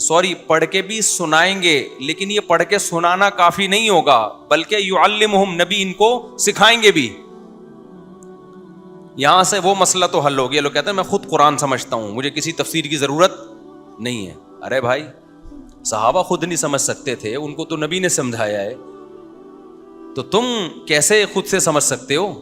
Sorry پڑھ کے بھی سنائیں گے، لیکن یہ پڑھ کے سنانا کافی نہیں ہوگا، بلکہ یعلمہم، نبی ان کو سکھائیں گے بھی. یہاں سے وہ مسئلہ تو حل ہو گیا. لوگ کہتے ہیں میں خود قرآن سمجھتا ہوں، مجھے کسی تفسیر کی ضرورت نہیں ہے. ارے بھائی، صحابہ خود نہیں سمجھ سکتے تھے، ان کو تو نبی نے سمجھایا ہے، تو تم کیسے خود سے سمجھ سکتے ہو؟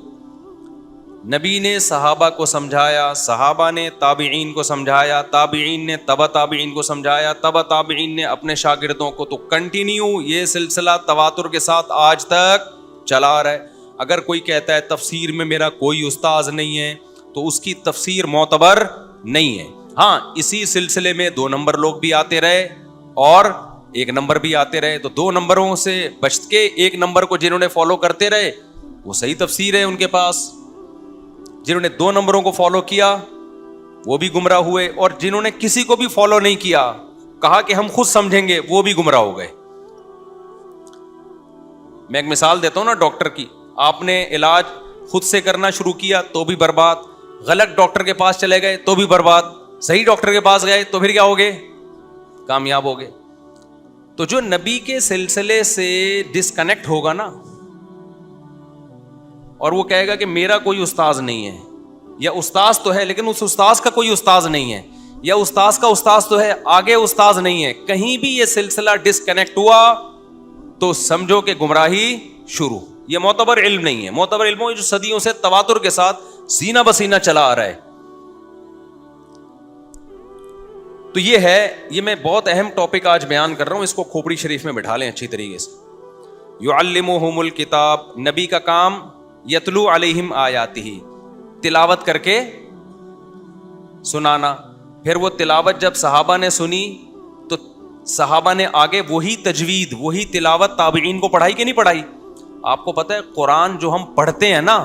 نبی نے صحابہ کو سمجھایا، صحابہ نے تابعین کو سمجھایا، تابعین نے تبع تابعین کو سمجھایا، تبع تابعین نے اپنے شاگردوں کو. تو کنٹینیو یہ سلسلہ تواتر کے ساتھ آج تک چلا آ رہا ہے. اگر کوئی کہتا ہے تفسیر میں میرا کوئی استاذ نہیں ہے تو اس کی تفسیر معتبر نہیں ہے. ہاں، اسی سلسلے میں 2 نمبر لوگ بھی آتے رہے اور 1 نمبر بھی آتے رہے، تو 2 نمبروں سے بچ کے 1 نمبر کو جنہوں نے فالو کرتے رہے وہ صحیح تفسیر ہے ان کے پاس. جنہوں نے 2 نمبروں کو فالو کیا وہ بھی گمراہ ہوئے، اور جنہوں نے کسی کو بھی فالو نہیں کیا، کہا کہ ہم خود سمجھیں گے، وہ بھی گمراہ ہو گئے. میں ایک مثال دیتا ہوں نا ڈاکٹر کی. آپ نے علاج خود سے کرنا شروع کیا تو بھی برباد، غلط ڈاکٹر کے پاس چلے گئے تو بھی برباد، صحیح ڈاکٹر کے پاس گئے تو پھر کیا ہوگے؟ کامیاب ہو گئے. تو جو نبی کے سلسلے سے ڈسکنیکٹ ہوگا نا، اور وہ کہے گا کہ میرا کوئی استاذ نہیں ہے، یا استاذ تو ہے لیکن اس استاذ کا کوئی استاذ نہیں ہے، یا استاذ کا استاذ تو ہے آگے استاذ نہیں ہے، کہیں بھی یہ سلسلہ ڈسکنیکٹ ہوا تو سمجھو کہ گمراہی شروع. یہ معتبر علم نہیں ہے. معتبر علم جو صدیوں سے تواتر کے ساتھ سینہ بسینہ چلا آ رہا ہے. تو یہ ہے، یہ میں بہت اہم ٹاپک آج بیان کر رہا ہوں، اس کو کھوپڑی شریف میں بٹھا لیں اچھی طریقے سے. یعلمہم الکتاب، نبی کا کام یتلو علیہم آیاتہ، تلاوت کر کے سنانا. پھر وہ تلاوت جب صحابہ نے سنی تو صحابہ نے آگے وہی تجوید، وہی تلاوت تابعین کو پڑھائی کہ نہیں پڑھائی؟ آپ کو پتہ ہے قرآن جو ہم پڑھتے ہیں نا،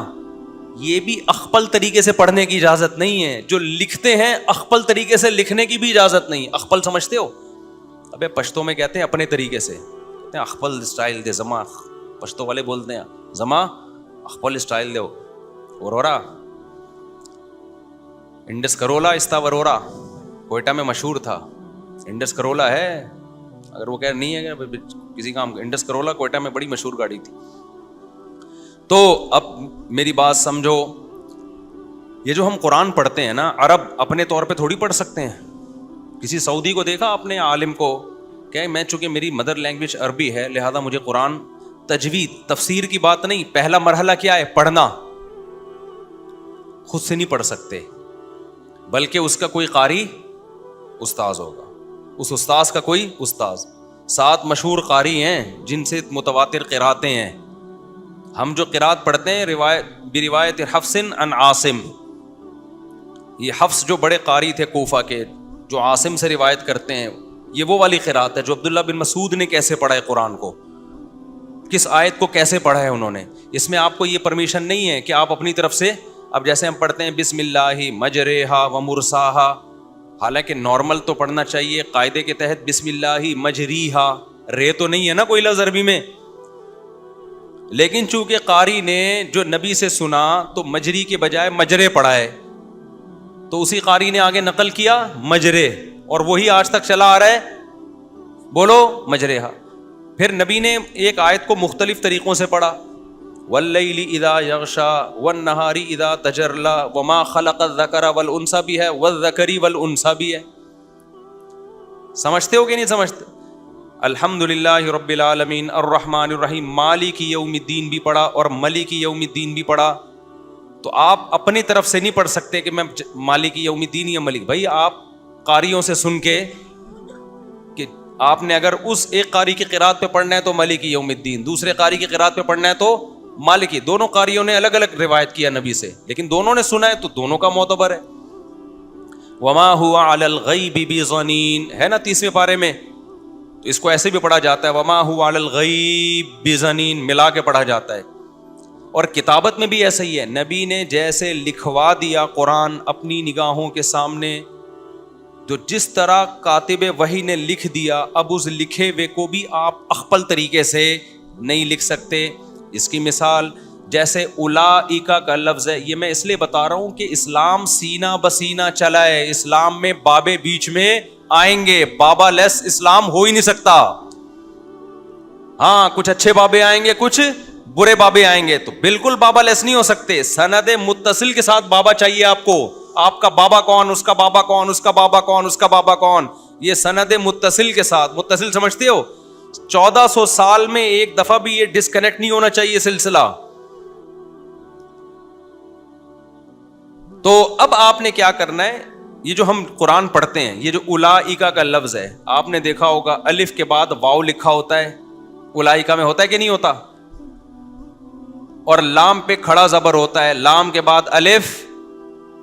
یہ بھی اخپل طریقے سے پڑھنے کی اجازت نہیں ہے. جو لکھتے ہیں اخپل طریقے سے لکھنے کی بھی اجازت نہیں. اخپل سمجھتے ہو؟ ابے پشتو میں کہتے ہیں اپنے طریقے سے، کہتے ہیں اخپل اسٹائل دے زما، پشتو والے بولتے ہیں زما اخپل اسٹائل دے. ورورا انڈس کرولا استا ورورا کوئٹہ میں مشہور تھا. انڈس کرولا ہے، اگر وہ کہہ نہیں ہے کہ کسی کام، انڈس کرولا کوئٹہ میں بڑی مشہور گاڑی تھی. تو اب میری بات سمجھو، یہ جو ہم قرآن پڑھتے ہیں نا، عرب اپنے طور پہ تھوڑی پڑھ سکتے ہیں. کسی سعودی کو دیکھا اپنے عالم کو کہ میں چونکہ میری مدر لینگویج عربی ہے لہذا مجھے قرآن تجوید تفسیر کی بات نہیں، پہلا مرحلہ کیا ہے؟ پڑھنا. خود سے نہیں پڑھ سکتے، بلکہ اس کا کوئی قاری استاذ ہوگا، اس استاذ کا کوئی استاذ. 7 مشہور قاری ہیں جن سے متواتر قراتیں ہیں. ہم جو قرات پڑھتے ہیں روایت حفص عن عاصم، یہ حفص جو بڑے قاری تھے کوفہ کے، جو عاصم سے روایت کرتے ہیں، یہ وہ والی قرات ہے جو عبداللہ بن مسعود نے کیسے پڑھا ہے قرآن کو، کس آیت کو کیسے پڑھا ہے انہوں نے. اس میں آپ کو یہ پرمیشن نہیں ہے کہ آپ اپنی طرف سے، اب جیسے ہم پڑھتے ہیں بسم اللہ مجریہا و مرساہا، حالانکہ نارمل تو پڑھنا چاہیے قاعدے کے تحت بسم اللہ مجریہا، رے تو نہیں ہے نا کوئی لفظ عربی میں، لیکن چونکہ قاری نے جو نبی سے سنا تو مجری کے بجائے مجرے پڑھا ہے، تو اسی قاری نے آگے نقل کیا مجرے، اور وہی آج تک چلا آ رہا ہے، بولو مجریہا. پھر نبی نے ایک آیت کو مختلف طریقوں سے پڑھا، واللیل اذا یغشا والنہار اذا تجلی وما خلق الذکر والانثی بھی ہے، والذکر والانثی بھی ہے. سمجھتے ہو کہ نہیں سمجھتے؟ الحمدللہ رب العالمین الرحمن الرحیم، مالک یوم الدین بھی پڑھا اور ملک یوم الدین بھی پڑھا. تو آپ اپنی طرف سے نہیں پڑھ سکتے کہ میں مالک یوم الدین یا ملک. بھائی آپ قاریوں سے سن کے، کہ آپ نے اگر اس ایک قاری کی قرات پہ پڑھنا ہے تو مالک یوم الدین، دوسرے قاری کی قرات پہ پڑھنا ہے تو مالکی. دونوں قاریوں نے الگ الگ روایت کیا نبی سے، لیکن دونوں نے سنا ہے تو دونوں کا معتبر ہے. وما هو علی الغیب بضنین ہے نا 30ویں پارے میں، تو اس کو ایسے بھی پڑھا جاتا ہے وما هو علی الغیب بضنین، ملا کے پڑھا جاتا ہے. اور کتابت میں بھی ایسا ہی ہے، نبی نے جیسے لکھوا دیا قرآن اپنی نگاہوں کے سامنے، جو جس طرح کاتب وحی نے لکھ دیا، اب اس لکھے ہوئے کو بھی آپ اخپل طریقے سے نہیں لکھ سکتے. اس کی مثال جیسے اولائکا کا لفظ ہے، یہ میں اس لیے بتا رہا ہوں کہ اسلام سینہ بسینہ چلا ہے، اسلام میں بابے بیچ میں آئیں گے, بابا لیس اسلام ہو ہی نہیں سکتا. ہاں کچھ اچھے بابے آئیں گے, کچھ برے بابے آئیں گے, تو بالکل بابا لیس نہیں ہو سکتے. سند متصل کے ساتھ بابا چاہیے آپ کو. آپ کا بابا کون, اس کا بابا کون, اس کا بابا کون, اس کا بابا کون, یہ سند متصل کے ساتھ. متصل سمجھتے ہو؟ 1400 سال میں ایک دفعہ بھی یہ ڈسکنیکٹ نہیں ہونا چاہیے سلسلہ. تو اب آپ نے کیا کرنا ہے, یہ جو ہم قرآن پڑھتے ہیں, یہ جو اولائکا کا لفظ ہے, آپ نے دیکھا ہوگا الف کے بعد واو لکھا ہوتا ہے. اولائکا میں ہوتا ہے کہ نہیں ہوتا؟ اور لام پہ کھڑا زبر ہوتا ہے, لام کے بعد الف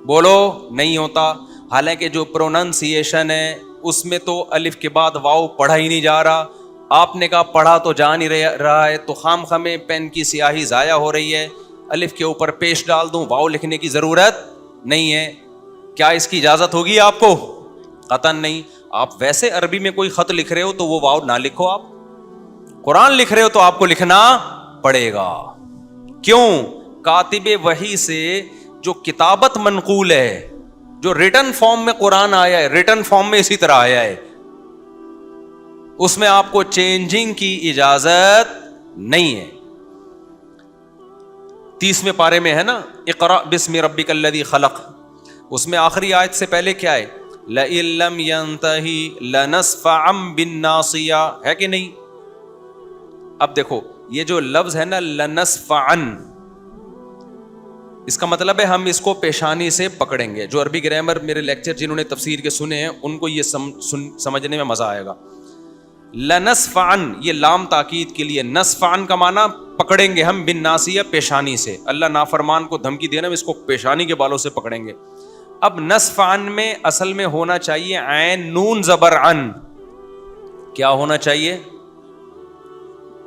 بولو نہیں ہوتا. حالانکہ جو پروننسیشن ہے اس میں تو الف کے بعد واو پڑھا ہی نہیں جا رہا. آپ نے کہا پڑھا تو جا نہیں رہا ہے, تو خام خامے پین کی سیاہی ضائع ہو رہی ہے. الف کے اوپر پیش ڈال دوں, واو لکھنے کی ضرورت نہیں ہے. کیا اس کی اجازت ہوگی آپ کو؟ قطعاً نہیں. آپ ویسے عربی میں کوئی خط لکھ رہے ہو تو وہ واو نہ لکھو. آپ قرآن لکھ رہے ہو تو آپ کو لکھنا پڑے گا. کیوں؟ کاتب وحی سے جو کتابت منقول ہے, جو ریٹن فارم میں قرآن آیا ہے, ریٹن فارم میں اسی طرح آیا ہے, اس میں آپ کو چینجنگ کی اجازت نہیں ہے. 30ویں پارے میں ہے نا, اقرأ بسم ربک الذی خلق, اس میں آخری آیت سے پہلے کیا ہے؟ لئن لم ينتهِ لنصفعا بالناصیہ, ہے کہ نہیں؟ اب دیکھو یہ جو لفظ ہے نا لنصفعا, اس کا مطلب ہے ہم اس کو پیشانی سے پکڑیں گے. جو عربی گرامر میرے لیکچر جنہوں نے تفسیر کے سنے ہیں ان کو یہ سمجھنے میں مزہ آئے گا. لنصفعن یہ لام تاکید کے لیے, نصفعن کا معنی پکڑیں گے ہم, بالناصیہ پیشانی سے. اللہ نافرمان کو دھمکی دینا ہم اس کو پیشانی کے بالوں سے پکڑیں گے. اب نصفعن میں اصل میں ہونا چاہیے عین نون زبر عن. کیا ہونا چاہیے؟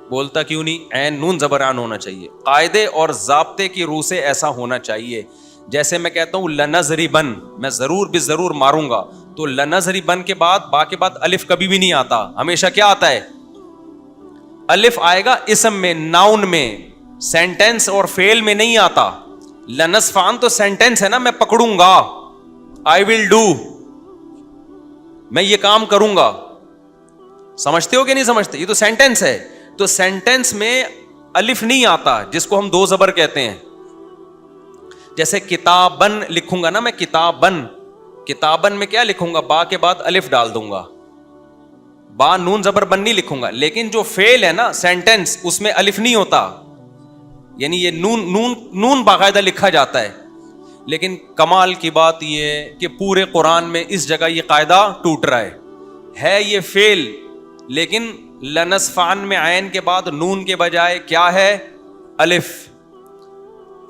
بولتا کیوں نہیں؟ عین نون زبر عن ہونا چاہیے. قاعدے اور ضابطے کی روح سے ایسا ہونا چاہیے. جیسے میں کہتا ہوں لنضربن, میں ضرور بھی ضرور ماروں گا, تو لنضربن کے بعد با کے بعد الف کبھی بھی نہیں آتا. ہمیشہ کیا آتا ہے؟ الف آئے گا اسم میں, ناؤن میں, سینٹینس اور فعل میں نہیں آتا. لنصفعن تو سینٹینس ہے نا, میں پکڑوں گا, آئی ول ڈو, میں یہ کام کروں گا. سمجھتے ہو کہ نہیں سمجھتے؟ یہ تو سینٹینس ہے. تو سینٹینس میں الف نہیں آتا, جس کو ہم دو زبر کہتے ہیں. جیسے کتابن لکھوں گا نا میں, کتابن, کتابن میں کیا لکھوں گا؟ با کے بعد الف ڈال دوں گا, با نون زبر بن نہیں لکھوں گا. لیکن جو فعل ہے نا سینٹینس, اس میں الف نہیں ہوتا, یعنی یہ نون نون نون باقاعدہ لکھا جاتا ہے. لیکن کمال کی بات یہ ہے کہ پورے قرآن میں اس جگہ یہ قاعدہ ٹوٹ رہا ہے یہ فعل, لیکن لنصفعن میں عین کے بعد نون کے بجائے کیا ہے؟ الف.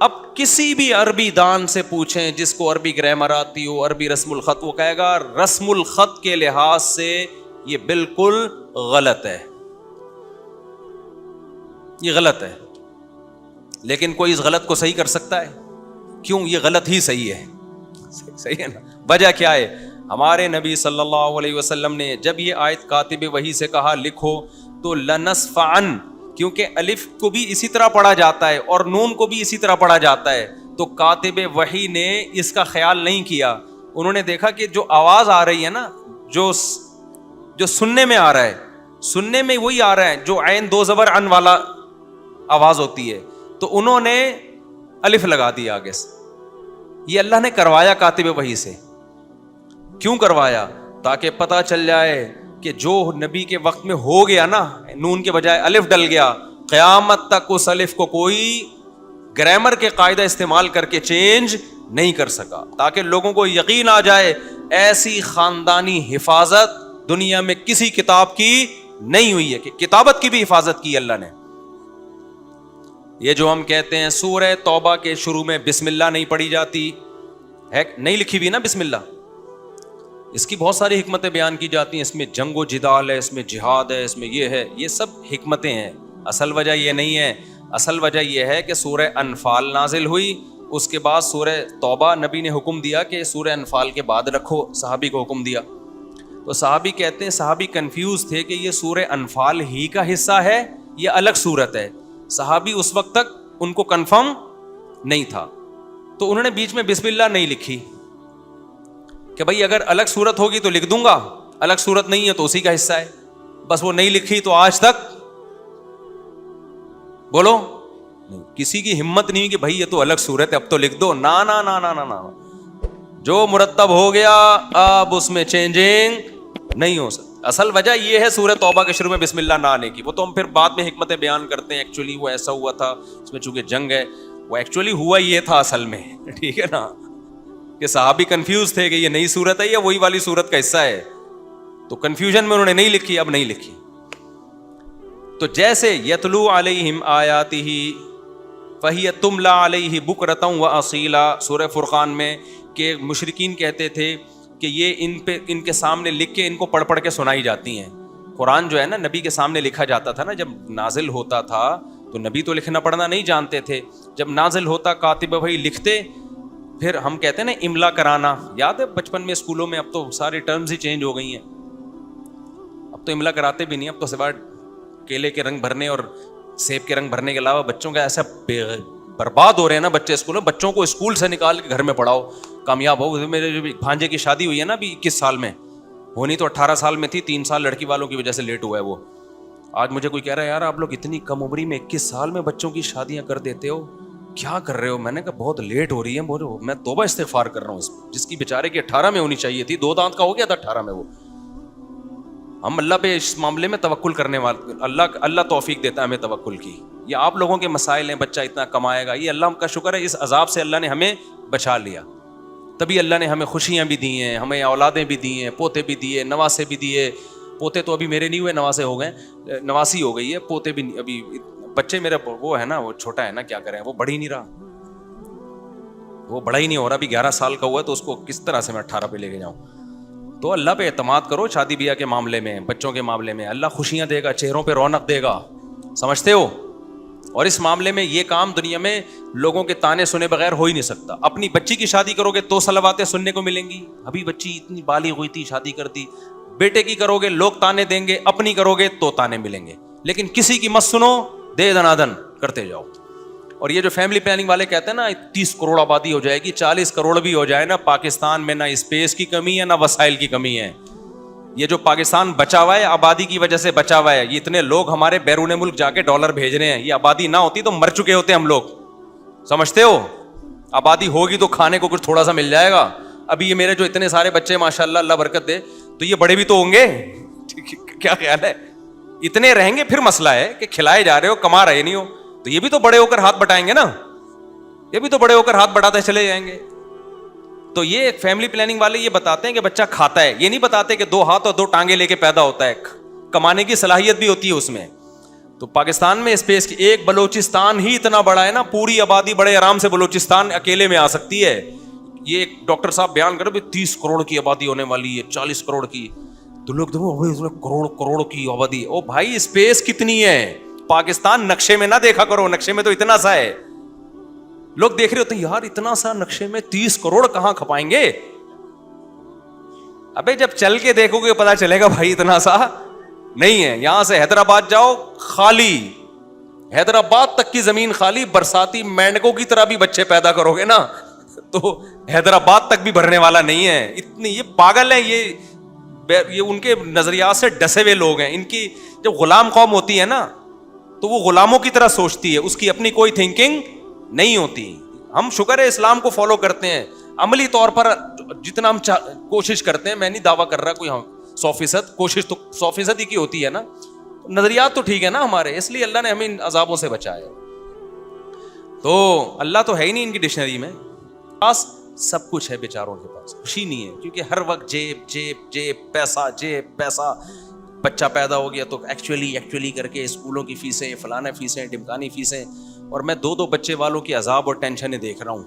اب کسی بھی عربی دان سے پوچھیں جس کو عربی گرامر آتی ہو, عربی رسم الخط, وہ کہے گا رسم الخط کے لحاظ سے یہ بالکل غلط ہے, یہ غلط ہے. لیکن کوئی اس غلط کو صحیح کر سکتا ہے؟ کیوں؟ یہ غلط ہی صحیح ہے. صحیح ہے نا؟ وجہ کیا ہے؟ ہمارے نبی صلی اللہ علیہ وسلم نے جب یہ آیت کاتب وحی سے کہا لکھو, تو لنصفعن, کیونکہ الف کو بھی اسی طرح پڑھا جاتا ہے اور نون کو بھی اسی طرح پڑھا جاتا ہے, تو کاتب وحی نے اس کا خیال نہیں کیا. انہوں نے دیکھا کہ جو آواز آ رہی ہے نا, جو سننے میں آ رہا ہے, سننے میں وہی آ رہا ہے جو عین دو زبر عن والا آواز ہوتی ہے, تو انہوں نے الف لگا دیا آگے سے. یہ اللہ نے کروایا کاتب وحی سے. کیوں کروایا؟ تاکہ پتہ چل جائے کہ جو نبی کے وقت میں ہو گیا نا, نون کے بجائے الف ڈل گیا, قیامت تک اس الف کو کوئی گرامر کے قاعدہ استعمال کر کے چینج نہیں کر سکا. تاکہ لوگوں کو یقین آ جائے ایسی خاندانی حفاظت دنیا میں کسی کتاب کی نہیں ہوئی ہے, کہ کتابت کی بھی حفاظت کی اللہ نے. یہ جو ہم کہتے ہیں سورہ توبہ کے شروع میں بسم اللہ نہیں پڑھی جاتی ہے, نہیں لکھی ہوئی نا بسم اللہ, اس کی بہت ساری حکمتیں بیان کی جاتی ہیں. اس میں جنگ و جدال ہے, اس میں جہاد ہے, اس میں یہ ہے, یہ سب حکمتیں ہیں. اصل وجہ یہ نہیں ہے. اصل وجہ یہ ہے کہ سورہ انفال نازل ہوئی, اس کے بعد سورہ توبہ نبی نے حکم دیا کہ سورہ انفال کے بعد رکھو, صحابی کو حکم دیا. تو صحابی کہتے ہیں صحابی کنفیوز تھے کہ یہ سورہ انفال ہی کا حصہ ہے یا الگ صورت ہے. صحابی اس وقت تک ان کو کنفرم نہیں تھا, تو انہوں نے بیچ میں بسم اللہ نہیں لکھی کہ بھائی اگر الگ صورت ہوگی تو لکھ دوں گا, الگ صورت نہیں ہے تو اسی کا حصہ ہے, بس وہ نہیں لکھی تو آج تک بولو کسی کی ہمت نہیں کہ بھائی یہ تو الگ صورت ہے اب تو لکھ دو. نا نا نا نا نا نا, جو مرتب ہو گیا اب اس میں چینجنگ نہیں ہو سکتی. اصل وجہ یہ ہے سورہ توبہ کے شروع میں بسم اللہ نہ آنے کی. وہ تو ہم پھر بعد میں حکمتیں بیان کرتے ہیں, ایکچولی وہ ایسا ہوا تھا اس میں چونکہ جنگ ہے, وہ ایکچولی ہوا یہ تھا اصل میں, ٹھیک ہے نا, کہ صحابی کنفیوز تھے کہ یہ نئی صورت ہے یا وہی والی صورت کا حصہ ہے, تو کنفیوژن میں انہوں نے نہیں لکھی, اب نہیں لکھی. تو جیسے یتلو علیہم آیاتہ فہی تملی علیہ بکرۃ واصیلا, سورہ فرقان میں, کہ مشرکین کہتے تھے کہ یہ ان کے سامنے لکھ کے ان کو پڑھ پڑھ کے سنائی جاتی ہیں. قرآن جو ہے نا نبی کے سامنے لکھا جاتا تھا نا, جب نازل ہوتا تھا تو نبی تو لکھنا پڑھنا نہیں جانتے تھے, جب نازل ہوتا کاتب بھائی لکھتے, پھر ہم کہتے ہیں نا املا کرانا, یاد ہے بچپن میں اسکولوں میں, اب تو ساری ٹرمز ہی چینج ہو گئی ہیں, اب تو املا کراتے بھی نہیں, اب تو سوائے کیلے کے رنگ بھرنے اور سیب کے رنگ بھرنے کے علاوہ بچوں کا ایسا برباد ہو رہے ہیں نا بچے اسکول میں, بچوں کو اسکول سے نکال کے گھر میں پڑھاؤ کامیاب ہو. میرے جو بھانجے کی شادی ہوئی ہے نا ابھی 21 سال میں, ہونی تو 18 سال میں تھی, 3 سال لڑکی والوں کی وجہ سے لیٹ ہوا ہے وہ. آج مجھے کوئی کہہ رہا ہے یار آپ لوگ اتنی کم عمری میں 21 سال میں بچوں کی شادیاں کر دیتے ہو, کیا کر رہے ہو؟ میں نے کہا بہت لیٹ ہو رہی ہے. میں توبہ استغفار کر رہا ہوں, جس کی بیچارے کی 18 میں ہونی چاہیے تھی, 2 دانت کا ہو گیا تھا 18 میں. وہ ہم اللہ پہ اس معاملے میں توکل کرنے والے, اللہ توفیق دیتا ہے ہمیں توکل کی. یہ آپ لوگوں کے مسائل ہیں, بچہ اتنا کمائے گا, یہ اللہ کا شکر ہے, اس عذاب سے اللہ نے ہمیں بچا لیا. تبھی اللہ نے ہمیں خوشیاں بھی دی ہیں, ہمیں اولادیں بھی دی ہیں, پوتے بھی دیے, نواسے بھی دیے. پوتے تو ابھی میرے نہیں ہوئے, نواسے ہو گئے, نواسی ہو گئی ہے, پوتے بھی ابھی. بچے میرا وہ ہے نا, وہ چھوٹا ہے نا, کیا کریں, وہ بڑھ ہی نہیں رہا, وہ بڑا ہی نہیں ہو رہا. ابھی 11 سال کا ہوا ہے تو اس کو کس طرح سے میں 18 پہ لے کے جاؤں. تو اللہ پہ اعتماد کرو شادی بیاہ کے معاملے میں, بچوں کے معاملے میں. اللہ خوشیاں دے گا, چہروں پہ رونق دے گا, سمجھتے ہو. اور اس معاملے میں یہ کام دنیا میں لوگوں کے تانے سنے بغیر ہو ہی نہیں سکتا. اپنی بچی کی شادی کرو گے تو صلواتیں سننے کو ملیں گی, ابھی بچی اتنی بالغ ہوئی تھی شادی کر دی. بیٹے کی کرو گے لوگ تانے دیں گے, اپنی کرو گے تو تانے ملیں گے. لیکن کسی کی مت سنو, دے دنادن کرتے جاؤ. اور یہ جو فیملی پلاننگ والے کہتے ہیں نا 30 کروڑ آبادی ہو جائے گی, 40 کروڑ بھی ہو جائے نا, پاکستان میں نہ اسپیس کی کمی ہے نہ وسائل کی کمی ہے. یہ جو پاکستان بچا ہوا ہے آبادی کی وجہ سے بچا ہوا ہے. یہ اتنے لوگ ہمارے بیرون ملک جا کے ڈالر بھیج رہے ہیں, یہ آبادی نہ ہوتی تو مر چکے ہوتے ہم لوگ, سمجھتے ہو. آبادی ہوگی تو کھانے کو کچھ تھوڑا سا مل جائے گا. ابھی یہ میرے جو اتنے سارے بچے ماشاء اللہ, اللہ برکت دے, تو یہ بڑے بھی تو ہوں گے, کیا خیال ہے. اتنے رہیں گے, پھر مسئلہ ہے کہ کھلائے جا رہے ہو, کما رہے نہیں ہو, تو یہ بھی تو بڑے ہو کر ہاتھ بٹائیں گے نا, یہ بھی تو بڑے ہو کر ہاتھ بٹاتے چلے جائیں گے. تو یہ فیملی پلاننگ والے یہ بتاتے ہیں کہ بچہ کھاتا ہے, یہ نہیں بتاتے کہ 2 ہاتھ اور 2 ٹانگیں لے کے پیدا ہوتا ہے, کمانے کی صلاحیت بھی ہوتی ہے اس میں. تو پاکستان میں اسپیس کی, ایک بلوچستان ہی اتنا بڑا ہے نا, پوری آبادی بڑے آرام سے بلوچستان اکیلے میں آ سکتی ہے. یہ ایک ڈاکٹر صاحب بیان کرو 30 کروڑ کی آبادی ہونے والی ہے, 40 کروڑ کی, تو لوگ دیکھو کروڑ کی آبادی. او بھائی اسپیس کتنی ہے, پاکستان نقشے میں نہ دیکھا کرو, نقشے میں تو اتنا سا ہے. لوگ دیکھ رہے ہوتے ہیں یار اتنا سا نقشے میں 30 کروڑ کہاں کھپائیں گے. ابے جب چل کے دیکھو گے پتا چلے گا بھائی اتنا سا نہیں ہے. یہاں سے حیدرآباد جاؤ خالی, حیدرآباد تک کی زمین خالی, برساتی مینڈکوں کی طرح بھی بچے پیدا کرو گے نا تو حیدرآباد تک بھی بھرنے والا نہیں ہے. اتنی یہ پاگل ہے, یہ ان کے نظریات سے ڈسے ہوئے لوگ ہیں. ان کی جب غلام قوم ہوتی ہے نا تو وہ غلاموں کی طرح سوچتی ہے, اس کی اپنی کوئی تھنکنگ نہیں ہوتی. ہم شکر ہے اسلام کو فالو کرتے ہیں, عملی طور پر جتنا ہم کوشش کرتے ہیں, میں نہیں دعویٰ کر رہا کوئی 100%, کوشش تو 100% ہی کی ہوتی ہے نا, نظریات تو ٹھیک ہے نا ہمارے, اس لیے اللہ نے ہمیں ان عذابوں سے بچایا. تو اللہ تو ہے ہی نہیں ان کی ڈکشنری میں, پاس سب کچھ ہے بیچاروں کے پاس, خوشی نہیں ہے, کیونکہ ہر وقت جیب جیب جیب پیسہ, جیب پیسہ. بچہ پیدا ہو گیا تو ایکچولی کر کے اسکولوں کی فیسیں, فلانا فیسیں, ڈمکانی فیسیں. اور میں 2 بچے والوں کی عذاب اور ٹینشنیں دیکھ رہا ہوں.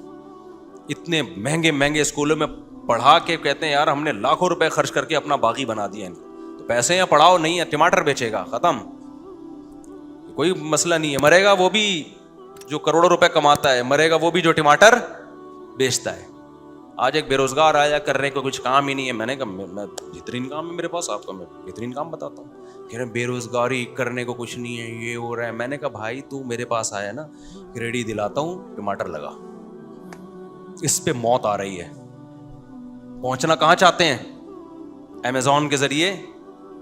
اتنے مہنگے اسکولوں میں پڑھا کے کہتے ہیں یار ہم نے لاکھوں روپے خرچ کر کے اپنا باغی بنا دیا. تو پیسے یا پڑھاؤ نہیں ہے, ٹماٹر بیچے گا, ختم, کوئی مسئلہ نہیں ہے. مرے گا وہ بھی جو کروڑوں روپے کماتا ہے, مرے گا وہ بھی جو ٹماٹر بیچتا ہے. آج ایک بے روزگار آیا, کرنے کو کچھ کام ہی نہیں ہے. میں نے کہا میں بہترین کام ہے میرے پاس, آپ کو میں بہترین کام بتاتا ہوں. کہہ رہے بے روزگاری, کرنے کو کچھ نہیں ہے, یہ ہو رہا ہے. میں نے کہا بھائی تو میرے پاس آیا نا, ریڈی دلاتا ہوں, ٹماٹر لگا, اس پہ موت آ رہی ہے. پہنچنا کہاں چاہتے ہیں, امیزون کے ذریعے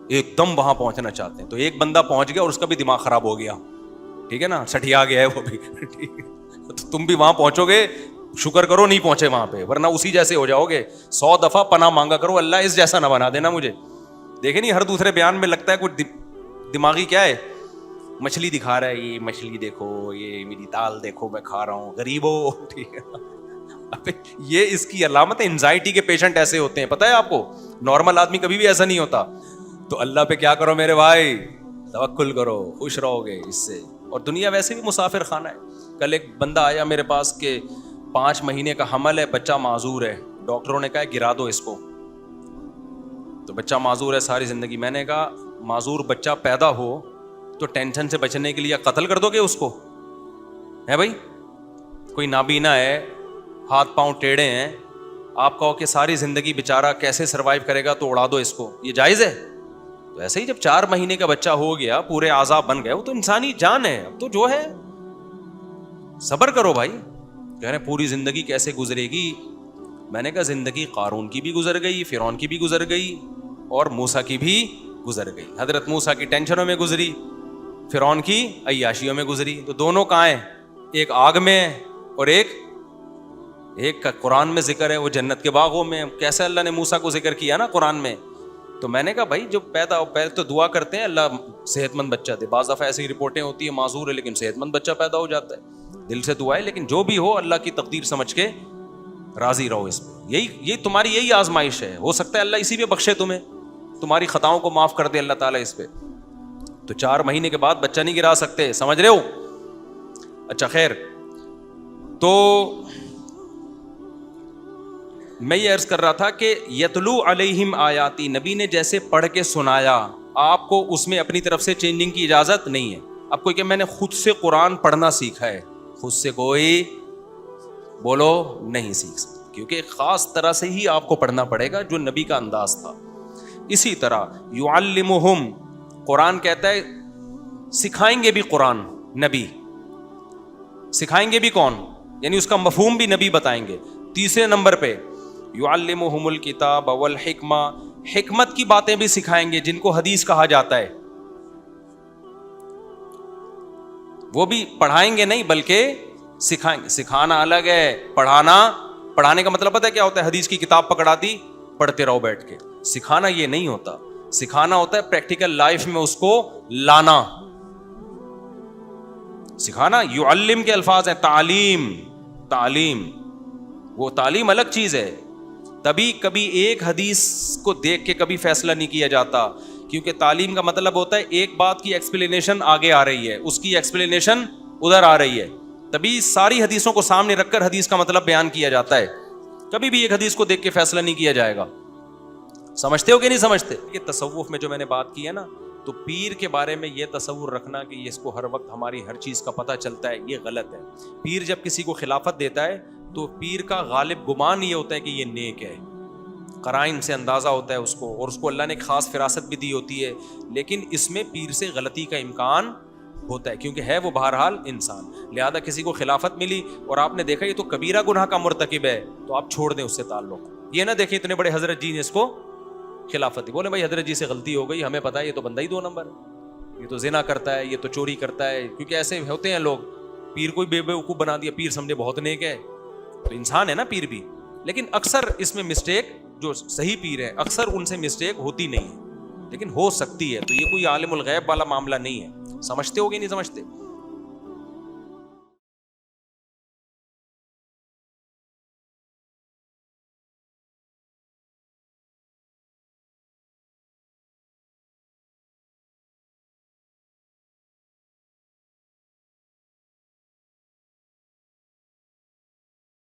ایک دم وہاں پہنچنا چاہتے ہیں. تو ایک بندہ پہنچ گیا اور اس کا بھی دماغ خراب ہو گیا, ٹھیک ہے نا, سٹیا گیا ہے وہ بھی, ٹھیک ہے. تو تم بھی وہاں پہنچو گے, شکر کرو نہیں پہنچے وہاں پہ, ورنہ اسی جیسے ہو جاؤ گے. 100 دفعہ پناہ مانگا کرو, اللہ اس جیسا نہ بنا دینا مجھے. دیکھیں نہیں ہر دوسرے بیان میں لگتا ہے کچھ دماغی کیا ہے, مچھلی دکھا رہا ہے, یہ مچھلی دیکھو, یہ میری دال دیکھو میں کھا رہا ہوں, غریب ہو, ٹھیک ہے. یہ اس کی علامت ہے. انزائٹی کے پیشنٹ ایسے ہوتے ہیں, پتہ ہے آپ کو, نارمل آدمی کبھی بھی ایسا نہیں ہوتا. تو اللہ پہ کیا کرو میرے بھائی, توکل کرو, خوش رہو گے اس سے. اور دنیا ویسے بھی مسافر خانہ ہے. کل ایک بندہ آیا میرے پاس کہ 5 مہینے کا حمل ہے, بچہ معذور ہے, ڈاکٹروں نے کہا گرا دو اس کو. تو بچہ معذور ہے ساری زندگی. میں نے کہا معذور بچہ پیدا ہو تو ٹینشن سے بچنے کے لیے قتل کر دو گے اس کو, ہے بھائی؟ کوئی نابینا ہے, ہاتھ پاؤں ٹیڑھے ہیں, آپ کہو کہ ساری زندگی بیچارہ کیسے سروائیو کرے گا تو اڑا دو اس کو, یہ جائز ہے؟ تو ایسے ہی جب 4 مہینے کا بچہ ہو گیا, پورے اعضاء بن گئے, وہ تو انسانی جان ہے, اب تو جو ہے صبر کرو بھائی. کہہ رہے پوری زندگی کیسے گزرے گی؟ میں نے کہا زندگی قارون کی بھی گزر گئی, فرعون کی بھی گزر گئی, اور موسیٰ کی بھی گزر گئی. حضرت موسیٰ کی ٹینشنوں میں گزری, فرعون کی عیاشیوں میں گزری. تو دونوں کہاں ہیں؟ ایک آگ میں ہے اور ایک کا قرآن میں ذکر ہے, وہ جنت کے باغوں میں. کیسے اللہ نے موسیٰ کو ذکر کیا نا قرآن میں. تو میں نے کہا بھائی جو پیدا ہو, پہلے تو دعا کرتے ہیں اللہ صحت مند بچہ دے. بعض دفعہ ایسی رپورٹیں ہوتی ہیں معذور ہے لیکن صحت مند بچہ پیدا ہو جاتا ہے, دل سے دعا ہے. لیکن جو بھی ہو اللہ کی تقدیر سمجھ کے راضی رہو اس پہ. یہی تمہاری یہی آزمائش ہے. ہو سکتا ہے اللہ اسی پہ بخشے تمہیں, تمہاری خطاؤں کو معاف کر دے اللہ تعالیٰ اس پہ. تو 4 مہینے کے بعد بچہ نہیں گرا سکتے, سمجھ رہے ہو؟ اچھا خیر, تو میں یہ عرض کر رہا تھا کہ یتلو علیہم آیاتی, نبی نے جیسے پڑھ کے سنایا, آپ کو اس میں اپنی طرف سے چینجنگ کی اجازت نہیں ہے. اب کوئی کہ میں نے خود سے قرآن پڑھنا سیکھا ہے, خود سے کوئی بولو نہیں سیکھ سکتا, کیونکہ خاص طرح سے ہی آپ کو پڑھنا پڑے گا جو نبی کا انداز تھا. اسی طرح یعلمہم, قرآن کہتا ہے سکھائیں گے بھی قرآن, نبی سکھائیں گے بھی کون؟ یعنی اس کا مفہوم بھی نبی بتائیں گے. تیسرے نمبر پہ یعلمہم الکتاب والحکمہ, حکمت کی باتیں بھی سکھائیں گے جن کو حدیث کہا جاتا ہے. وہ بھی پڑھائیں گے نہیں بلکہ سکھائیں گے. سکھانا الگ ہے, پڑھانے کا مطلب پتہ ہے کیا ہوتا ہے؟ حدیث کی کتاب پکڑا دی, پڑھتے رہو بیٹھ کے. سکھانا یہ نہیں ہوتا. سکھانا ہوتا ہے پریکٹیکل لائف میں اس کو لانا. سکھانا یعلم کے الفاظ ہیں, تعلیم, وہ تعلیم الگ چیز ہے. تبھی کبھی ایک حدیث کو دیکھ کے کبھی فیصلہ نہیں کیا جاتا, کیونکہ تعلیم کا مطلب ہوتا ہے ایک بات کی ایکسپلینیشن آگے آ رہی ہے, اس کی ایکسپلینیشن ادھر آ رہی ہے, تبھی ساری حدیثوں کو سامنے رکھ کر حدیث کا مطلب بیان کیا جاتا ہے. کبھی بھی ایک حدیث کو دیکھ کے فیصلہ نہیں کیا جائے گا. سمجھتے ہو کہ نہیں سمجھتے؟ یہ تصوف میں جو میں نے بات کی ہے نا, تو پیر کے بارے میں یہ تصور رکھنا کہ اس کو ہر وقت ہماری ہر چیز کا پتہ چلتا ہے, یہ غلط ہے. پیر جب کسی کو خلافت دیتا ہے تو پیر کا غالب گمان یہ ہوتا ہے کہ یہ نیک ہے, قرائن سے اندازہ ہوتا ہے اس کو, اور اس کو اللہ نے ایک خاص فراست بھی دی ہوتی ہے. لیکن اس میں پیر سے غلطی کا امکان ہوتا ہے, کیونکہ ہے وہ بہرحال انسان. لہذا کسی کو خلافت ملی اور آپ نے دیکھا یہ تو کبیرہ گناہ کا مرتکب ہے, تو آپ چھوڑ دیں اس سے تعلق. یہ نہ دیکھیں اتنے بڑے حضرت جی نے اس کو خلافت دی, بولے بھائی حضرت جی سے غلطی ہو گئی, ہمیں پتا ہے یہ تو بندہ ہی 2 نمبر ہے, یہ تو زنا کرتا ہے, یہ تو چوری کرتا ہے. کیونکہ ایسے ہوتے ہیں لوگ, پیر کو بے وقوف بنا دیا, پیر سمجھے بہت نیک ہے. تو انسان ہے نا پیر بھی, لیکن اکثر اس میں مسٹیک, جو صحیح پیر ہے اکثر ان سے مسٹیک ہوتی نہیں ہے, لیکن ہو سکتی ہے. تو یہ کوئی عالم الغیب والا معاملہ نہیں ہے. سمجھتے ہو گے نہیں سمجھتے؟